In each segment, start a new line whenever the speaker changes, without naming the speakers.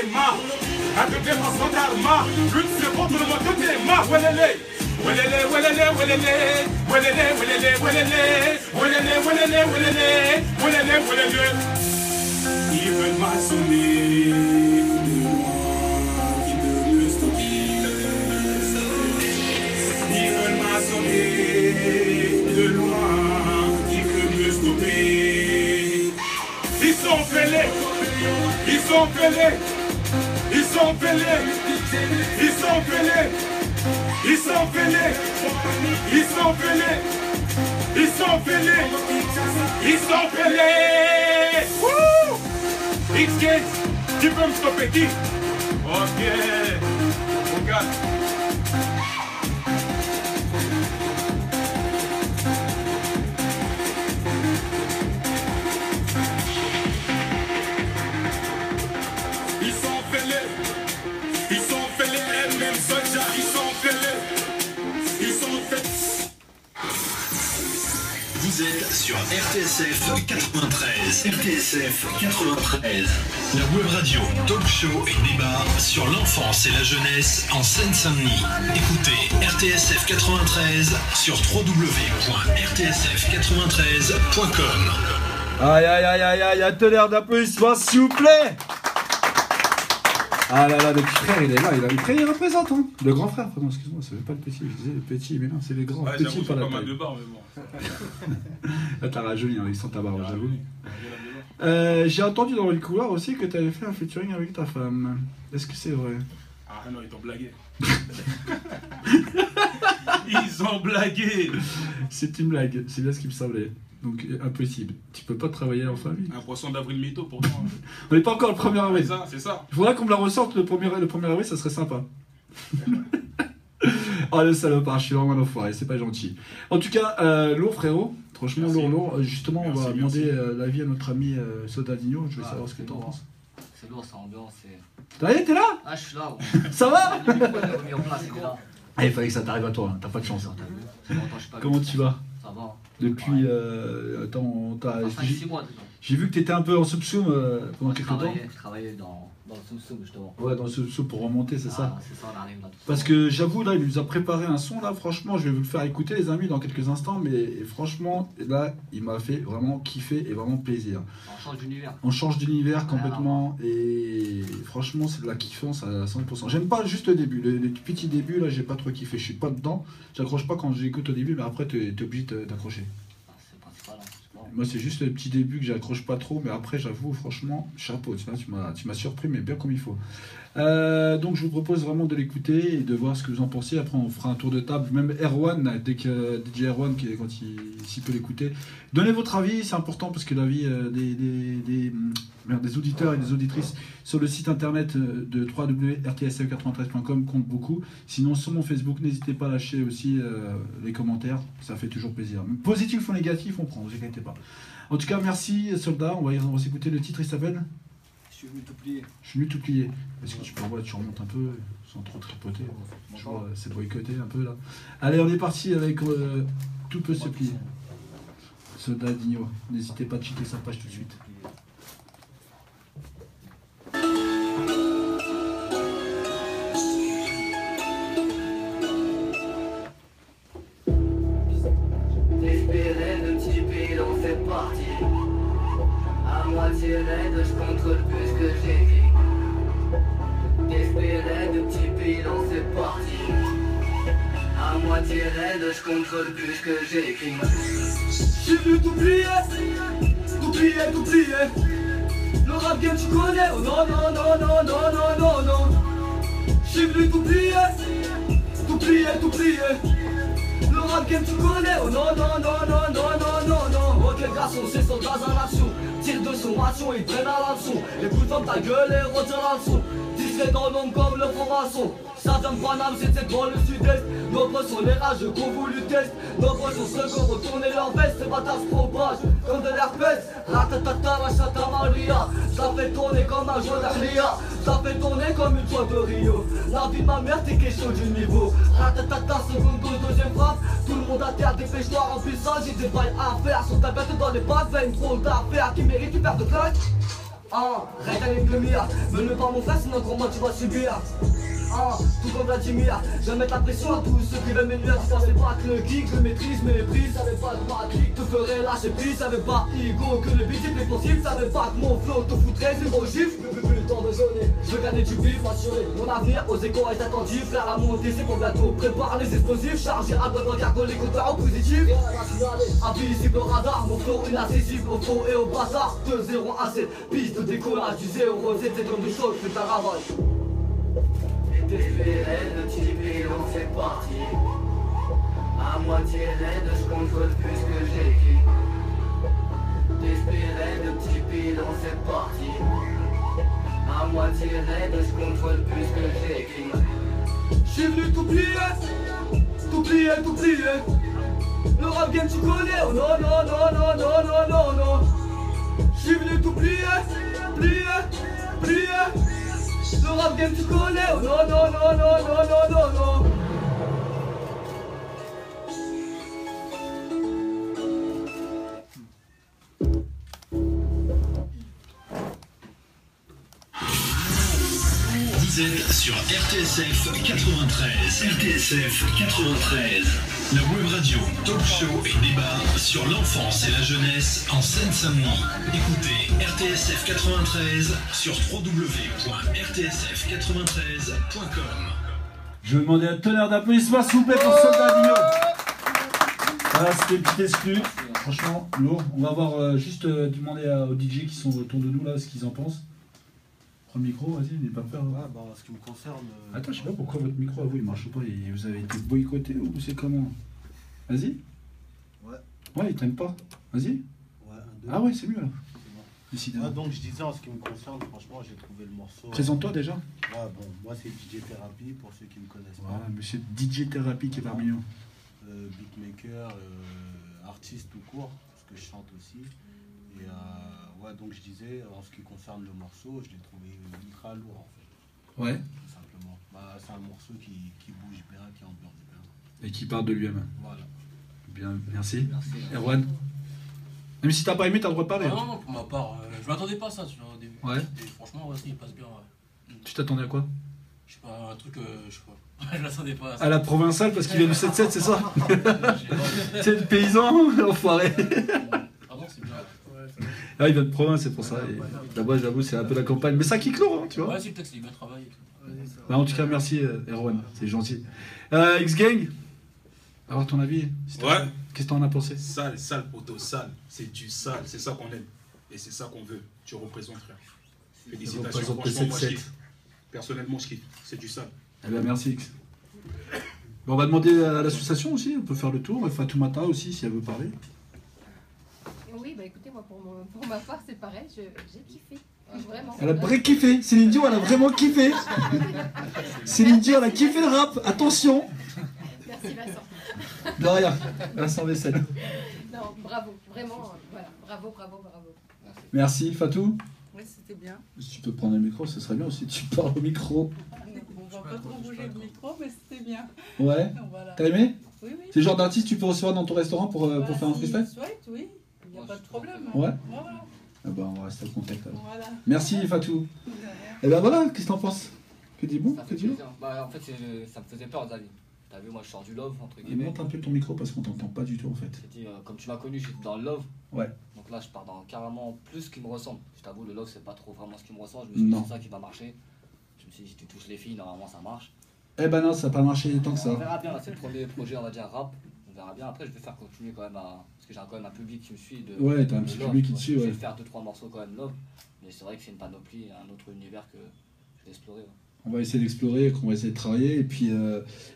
À toute défense d'arma, lutte contre le monde de tes mains. Welele, welele, welele, welele, welele, welele, welele, welele, welele, welele, welele, welele. Ils veulent m'assommer de loin, qui ne me stopper. Ils veulent m'assommer de loin, qui peut me stopper. Ils sont fêlés, ils sont fêlés. Ils sont fêlés, ils sont fêlés, ils sont fêlés, ils sont fêlés, ils sont fêlés, ils sont fêlés. Wouh! X-Gates, tu peux me stopper qui? Ok, regarde.
Vous êtes sur RTSF 93. RTSF 93. La web radio, talk show et débat sur l'enfance et la jeunesse en Seine-Saint-Denis. Écoutez RTSF 93 sur www.rtsf93.com.
Aïe aïe aïe aïe aïe, un tonnerre d'applaudissements s'il vous plaît. Ah là là, le petit frère il est là, il représente hein. Le grand frère, pardon, excuse-moi, c'est pas le petit, je disais le petit, mais non, c'est les grands,
Ouais,
petit pas la
taille.
taille.
De barre, mais bon.
Là t'as rajeuni, hein, ils sont ta barbe, j'avoue. J'ai entendu dans le couloir aussi que tu avais fait un featuring avec ta femme. Est-ce que c'est vrai?
Ah non, ils t'ont blagué. Ils ont blagué.
C'est une blague, c'est bien ce qui me semblait. Donc impossible. Tu peux pas travailler en famille.
Un poisson d'avril mytho pour moi.
On n'est pas encore le 1er avril.
C'est ça.
Il faudra qu'on me la ressorte le 1er avril, ça serait sympa. Oh le salopard, je suis vraiment un enfoiré, c'est pas gentil. En tout cas, lourd frérot, franchement lourd. Justement, on va demander l'avis à notre ami Sodadinho, je veux savoir ce que t'en penses.
C'est lourd, ça ambiance.
T'es là?
Ah, je suis là.
Ça va?
Le micro, il est remis en place, il est là.
Ah, il fallait que ça t'arrive à toi, hein. T'as pas de chance. Hein.
C'est longtemps, je suis pas
Comment tu vas?
Ça va.
Depuis, attends,
Ça fait 6 mois déjà.
j'ai vu que t'étais un peu en soupçon pendant quelques temps.
Je travaillais dans le soum-soum justement.
Ouais, dans le soupçon pour remonter, c'est ça?
C'est ça, on arrive là.
Parce que j'avoue, là, il nous a préparé un son, là, franchement, je vais vous le faire écouter, les amis, dans quelques instants, mais franchement, là, il m'a fait vraiment kiffer et vraiment plaisir.
On change d'univers.
On change d'univers complètement, et franchement, c'est de la kiffance à 100%. J'aime pas juste le début, les petits débuts, là, j'ai pas trop kiffé, je suis pas dedans, j'accroche pas quand j'écoute au début, mais après, t'es obligé d'accrocher.
C'est principal, hein.
Moi, c'est juste le petit début que j'accroche pas trop, mais après, j'avoue, franchement, chapeau, tu m'as surpris, mais bien comme il faut. Donc, je vous propose vraiment de l'écouter et de voir ce que vous en pensez. Après, on fera un tour de table. Même Erwan, dès que DJ Erwan, quand s'il peut l'écouter, donnez votre avis, c'est important parce que l'avis des auditeurs et des auditrices sur le site internet de www.rtsf93.com compte beaucoup. Sinon, sur mon Facebook, n'hésitez pas à lâcher aussi les commentaires, ça fait toujours plaisir. Positif ou négatif, on prend, ne vous inquiétez pas. En tout cas, merci soldat, on va s'écouter le titre, il s'appelle
Je suis venu tout plier.
Je suis venu tout plier. Est-ce que tu peux tu remontes un peu sans trop tripoter? Je vois, c'est boycotté un peu là. Allez, on est parti avec Tout peut se plier. Soldat Digno. N'hésitez pas à checker sa page tout de suite.
L'espérer de petit pile en fait partie. À moitié raide, je contrôle plus ce que j'écris. D'espérer de petit pile en fait partie. À moitié raide, je contrôle plus ce que j'écris. J'suis venu t'oublier, t'oublier. Le rap game tu connais, oh non, non, non, non, non, non, non, non. J'suis venu t'oublier. Le rap game tu connais, oh non, non, non, non, non, non, non, non. Ok garçon, c'est son gaz à l'action. Tire de son ration, il traîne à l'hameçon. Écoute dans ta gueule et retire la leçon. Discret dans l'ombre comme le franc-maçon. Ça vient de Paname, c'était dans le sud-est. Nombreux sont les rageux qu'on voulu test. Nombreux sont ceux qui ont retourné leur veste. Ces bâtards se propagent comme de l'herpès. Ratatata, rachata Maria. Ça fait tourner comme un jeu d'Arlia. Ça fait tourner comme une toile de Rio. La vie de ma mère, t'es question du niveau. Ratatata, seconde dose, deuxième frappe. Tout le monde à terre, des pêches noires en puissance. J'ai des bails à faire. Sur ta bête dans les bases, veine trop d'affaires qui méritent une paire de claques. Rien qu'un demi-heure, me le pas mon frère, sinon comment tu vas subir. Tout comme Vladimir, je vais mettre la pression à tous ceux qui veulent m'énuire. Tu pensais pas que le geek, je maîtrise mes prises. Savais pas que ma clique te ferait lâcher prise. Savais pas, Igo, que le beat est possible. Savais pas que mon flow te foutrait zéro gifle. Plus le temps de zoner, je veux gagner du bif, assurer mon avenir aux échos est attendu. Frère, la montée c'est pour bientôt. Prépare les explosifs, chargés à droite, regarde les compteurs en positif. Invisible au radar, mon flow inaccessible au faux et au bâtard. 2-0 assez, piste de décollage du 0 Z, c'est comme du choc, c'est un ravage.
T'espérais de type et on fait partie. À moitié raide, je contrôle plus que j'écris. T'espérais de type et on fait partie. À moitié raide, je contrôle plus que j'écris.
J'suis venu t'oublier, t'oublier, t'oublier. Le rap game tu connais, oh non, non, non, non, non, non, non, non. J'suis venu t'oublier, plier, plier. Le rap game tu connais, oh non, non, non, non, non, non, non, non.
Vous êtes sur RTSF 93. RTSF 93. La web radio, talk show et débat sur l'enfance et la jeunesse en Seine-Saint-Denis. Écoutez RTSF 93 sur www.rtsf93.com.
Je vais demander un tonnerre d'applaudissements s'il vous plaît pour Soldat Digno. Voilà, c'était une petite exclue. Franchement, lourd. On va voir juste demander aux DJ qui sont autour de nous là ce qu'ils en pensent. Prends le micro, vas-y, n'aie pas peur.
Ah, bah, en ce qui me concerne.
Attends, je sais pas pourquoi votre micro à vous il marche pas. Vous avez été boycotté ou c'est comment? Vas-y.
Ouais.
Ouais, il t'aime pas. Vas-y.
Ouais, un, deux.
Ah ouais, c'est mieux là.
Bon.
Décidément.
Ah, donc je disais en ce qui me concerne, franchement, j'ai trouvé le morceau.
Présente-toi déjà.
Ouais, bon, moi c'est DJ Therapy pour ceux qui me connaissent
Voilà,
pas.
monsieur DJ Therapy qui est parmi nous.
Beatmaker, artiste tout court, parce que je chante aussi. Et ouais, donc je disais, en ce qui concerne le morceau, je l'ai trouvé ultra lourd en fait.
Ouais.
Tout simplement. Bah, c'est un morceau qui bouge bien, qui ambiance bien.
Et qui parle de lui-même.
Voilà.
Bien, merci.
Merci.
Erwan. Même si t'as pas aimé, t'as le droit de parler.
Ah non, non, pour ma part, je m'attendais pas à ça, tu vois, au début.
Ouais.
Et franchement, ouais, il passe bien, ouais.
Tu t'attendais à quoi?
Je sais pas, un truc, je sais pas. Je m'attendais pas à ça.
À la provinciale parce qu'il vient du 7-7, c'est ça?
J'ai-
C'est le paysan, enfoiré.
Ah non, c'est bien.
Ah, il vient de province, c'est pour ça. Et là-bas, j'avoue, c'est un peu la campagne. Mais ça kick lourd, hein, tu vois.
Ouais, si le texte il est bien travaillé. et tout.
Bah, en tout cas, merci Erwan, c'est gentil. X-Gang, avoir ton avis s'il te plaît.
Ouais.
Qu'est-ce que t'en as pensé?
Sale, sale, poteau, sale. C'est du sale, c'est ça qu'on aime. Et c'est ça qu'on veut. Tu représentes, frère. Félicitations,
représente
franchement, moi je
7-7.
kiffe. Personnellement, je kiffe. C'est du sale.
Eh bien, merci X. Bon, on va demander à l'association aussi, on peut faire le tour. Et Fatoumata aussi, si elle veut parler.
Oui, bah écoutez, moi pour ma part, c'est pareil, j'ai kiffé. Vraiment.
Elle a vrai kiffé. Céline Dion, elle a vraiment kiffé. Céline Dion, elle a kiffé le rap. Attention.
Merci Vincent.
De rien. Vincent Vaisselle.
Non, bravo, vraiment, voilà, bravo.
Merci Fatou.
Oui, c'était bien.
Si tu peux prendre le micro, ce serait bien aussi. Tu parles au micro.
On va pas trop bouger le micro, mais c'était bien.
Ouais.
Voilà.
T'as aimé?
Oui, oui.
C'est le genre d'artiste que tu peux recevoir dans ton restaurant pour
Bah,
faire un
s'il
freestyle?
souhaite, oui. Il n'y a pas de problème.
Ouais.
Voilà.
Ah bah on va rester en contact alors.
Voilà.
Merci Fatou.
De rien.
Et ben voilà, qu'est-ce que t'en penses? Que dis bon?
Ça
Que
fait
dis bon?
plaisir. Bah, en fait, ça me faisait peur, Xavier. T'as vu, moi je sors du love, entre
Et
guillemets.
monte un peu ton micro parce qu'on t'entend pas du tout en fait.
J'ai dit, comme tu m'as connu, j'étais dans le love.
Ouais.
Donc là, je pars dans carrément plus ce qui me ressemble. Je t'avoue, le love, c'est pas trop vraiment ce qui me ressemble. Je me suis dit,
Non.
c'est ça qui va marcher. Je me suis dit, si tu touches les filles, normalement ça marche.
Eh ben non, ça n'a pas marché tant que
On
ça.
verra bien, là, c'est le premier projet, on va dire rap. On verra bien. Après, je vais faire continuer quand même à. Parce que j'ai quand même un public qui me suit.
Ouais, t'as un
de
petit
love,
public qui
quoi.
te suit,
Je
ouais.
vais faire 2-3 morceaux quand même love. Mais c'est vrai que c'est une panoplie, un autre univers que je vais explorer. Ouais.
On va essayer d'explorer, qu'on va essayer de travailler. Et puis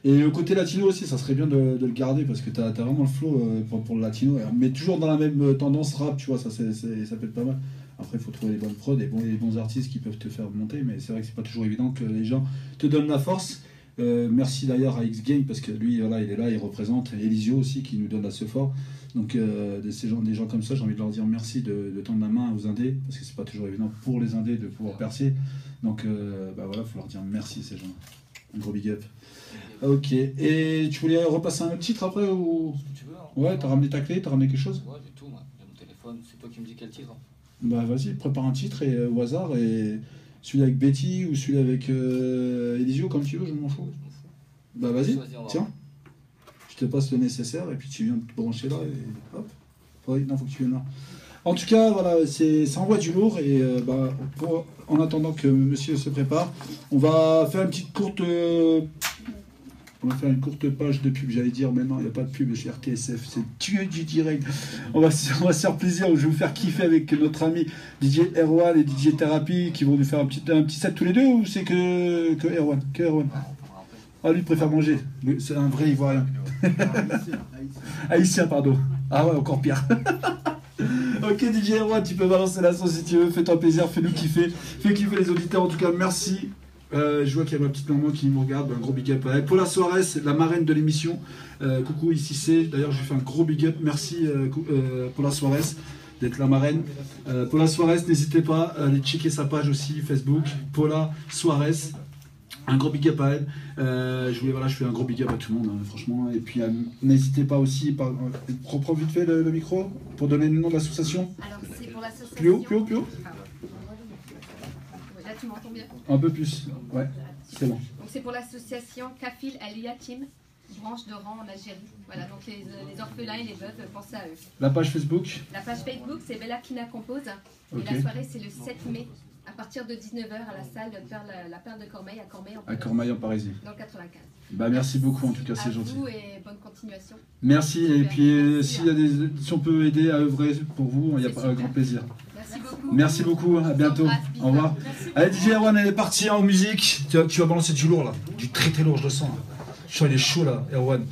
et le côté latino aussi, ça serait bien de le garder parce que t'as vraiment le flow pour le latino. Mais toujours dans la même tendance rap, tu vois, ça peut être pas mal. Après, il faut trouver les bonnes prods et les bons artistes qui peuvent te faire monter. Mais c'est vrai que c'est pas toujours évident que les gens te donnent la force. Merci d'ailleurs à X-Gang parce que lui, voilà, il est là, il représente. Et Elisio aussi qui nous donne la fort. Donc des gens comme ça, j'ai envie de leur dire merci de tendre la main aux indés parce que c'est pas toujours évident pour les indés de pouvoir percer. Donc bah voilà, faut leur dire merci ces gens. Un gros big up. Ok. Et tu voulais repasser un autre titre après ou?
Ce que tu veux. Hein.
Ouais, t'as ramené ta clé, t'as ramené quelque chose?
Ouais, j'ai tout, moi. J'ai mon téléphone. C'est toi qui me dis quel titre. Hein.
Bah vas-y, prépare un titre et au hasard, et celui avec Betty ou celui avec Elisio, comme tu veux, je m'en fous. Bah vas-y, tiens. Je te passe le nécessaire et puis tu viens te brancher là et hop. Non, faut que tu viennes là. En tout cas, voilà, ça envoie du lourd et en attendant que monsieur se prépare, on va faire une petite courte... On va faire une courte page de pub, j'allais dire, mais non, il n'y a pas de pub chez RTSF, c'est Dieu du direct. On va se faire plaisir, je vais vous faire kiffer avec notre ami DJ Erwan et DJ Therapy qui vont nous faire un petit set tous les deux, ou c'est que Erwan? Ah, lui, il préfère manger, c'est un vrai Ivoirien. Haïtien, pardon. Ah ouais, encore pire. Ok, DJ Erwan, tu peux balancer la sauce si tu veux, fais-toi plaisir, fais-nous kiffer, fais kiffer les auditeurs, en tout cas, merci. Je vois qu'il y a ma petite maman qui me regarde, un gros big up. Paula Suarez, la marraine de l'émission. Coucou, ici c'est. D'ailleurs, je lui fais un gros big up. Merci Paula Suarez d'être la marraine. Paula Suarez, n'hésitez pas à aller checker sa page aussi, Facebook. Paula Suarez. Un gros big up à elle. Je fais un gros big up à tout le monde, franchement. Et puis, n'hésitez pas aussi. Reprends vite fait le micro pour donner le nom de l'association. Alors, c'est pour l'association. Plus haut.
Là, tu m'entends bien?
Un peu plus, ouais, c'est bon.
Donc c'est pour l'association Kafil El Yatim, branche d'Oran en Algérie. Voilà, donc les orphelins et les veuves, pensez à eux.
La page Facebook?
La page Facebook, c'est Bella Kina Compose.
Okay.
Et la soirée, c'est le 7 mai, à partir de 19h à la salle la Perle de Cormeilles, à Cormeilles en Parisie.
À Cormeilles en Parisie.
Dans le 95.
Bah merci beaucoup, en tout cas, c'est gentil.
À vous et bonne continuation.
Merci, et puis si on peut aider à œuvrer pour vous, il y a un grand plaisir.
Merci beaucoup.
Merci beaucoup, à bientôt. Au revoir. Allez, DJ Erwan, elle est partie en musique. Tu vas balancer du lourd là, du très très lourd, je le sens. Je sens il est chaud là, Erwan.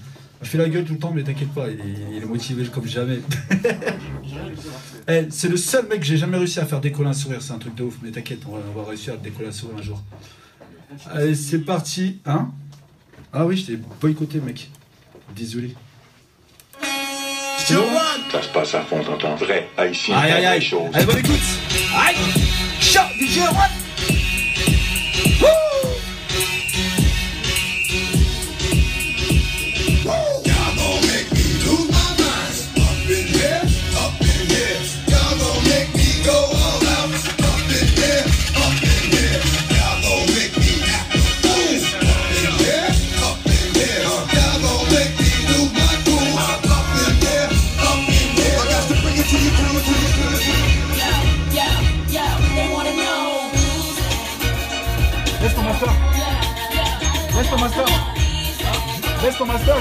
Je fais la gueule tout le temps, mais t'inquiète pas, il est motivé comme jamais. C'est le seul mec que j'ai jamais réussi à faire décoller un sourire, c'est un truc de ouf, mais t'inquiète, on va réussir à te décoller un sourire un jour. Allez, c'est parti. Hein? Ah oui, je t'ai boycotté, mec. Désolé.
Ça se passe à fond dans ton vrai haïtien.
Aïe. Allez, bonne écoute. Aïe. Ciao, DJ Erwan. Laisse ton master,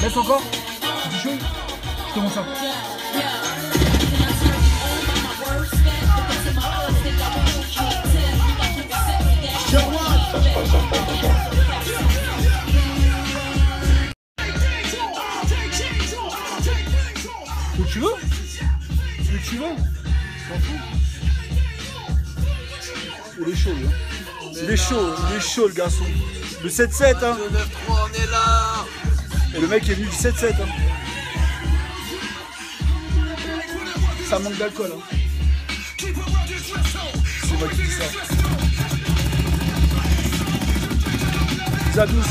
laisse encore. C'est chaud. Je te montre ça. Ce que tu veux. Il est chaud, hein. Il est chaud le garçon. Le 7-7 hein. Le 9-3 on est là. Et le mec est venu du 7-7 hein. Ça manque d'alcool hein. C'est moi qui dis ça. Ça douce.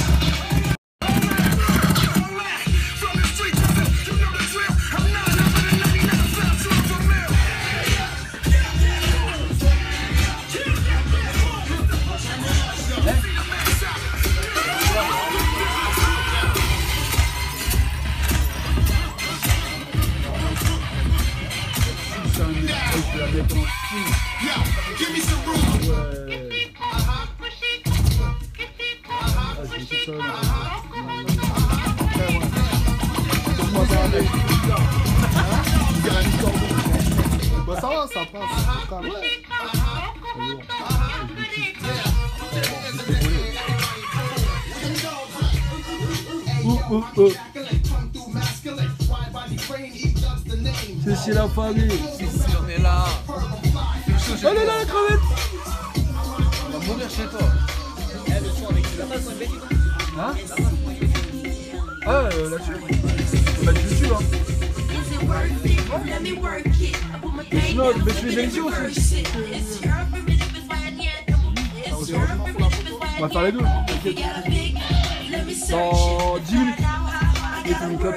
Bah ça va, ça passe.
C'est la famille.
On est là.
Elle est là la crevette.
On va mourir chez toi.
Hein? Ah là-dessus. On va mettre dessus hein. Mais sinon, mais tu les émissions aussi. On va faire les deux.
Dans 10 minutes. Les Family Club.